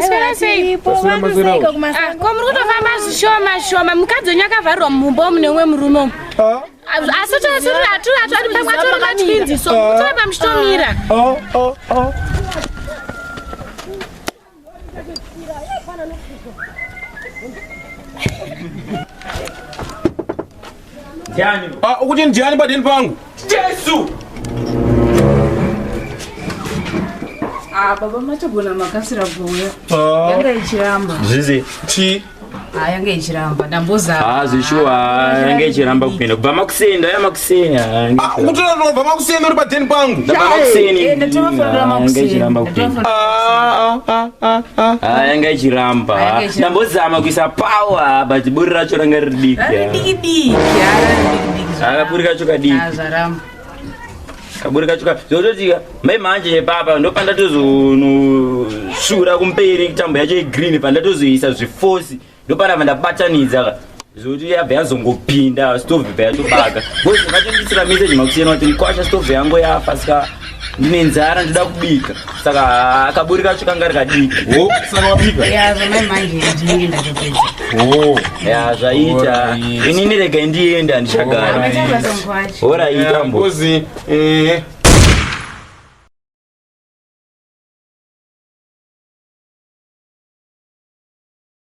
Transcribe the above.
Maswera sei. Paswera mazera. Komruto famba shoma mukadzi nyakavharwa mumba munemwe murume. Asati aturi pamwatori matwinzi so kutora pamushtomira. Jani. Ukuti njani padeni pangu? Jesu. Baba matogona makasira bhuya. Yanga ichiramba. Zvizi. Ti. Yanga ichiramba. Ndamboza. Zvishuwa yanga ichiramba kupinda. Kubva makusenda yamakusena. Ukutora nobva makusenda uri padeni pangu. Ndabva makuseni. Ndatofanira makuseni. Yanga ichiramba kupinda. Yanga ichiramba. Ndambozama kuisa power but buri racho ranga ridiki. Diki. Buri kacho kadiki. Azaramba. Kaburi kachuka zototika mai manje papa ndopanda tozonoshura kumberi tambo yacho green panda tozoisa zviforce ndopanda vandabatanidza zoti yabva yazongopinda stove bva yatobaka bozi vakandisira message makusiyana kuti ndikwasha stove yangu yafa saka ndine nzara ndoda kubika saka kaburi kacho kanga rikadika Saka wabika? Mai manje ndienda topedza. zvaita inini rega ndienda ndichagara ora itambo Bozi.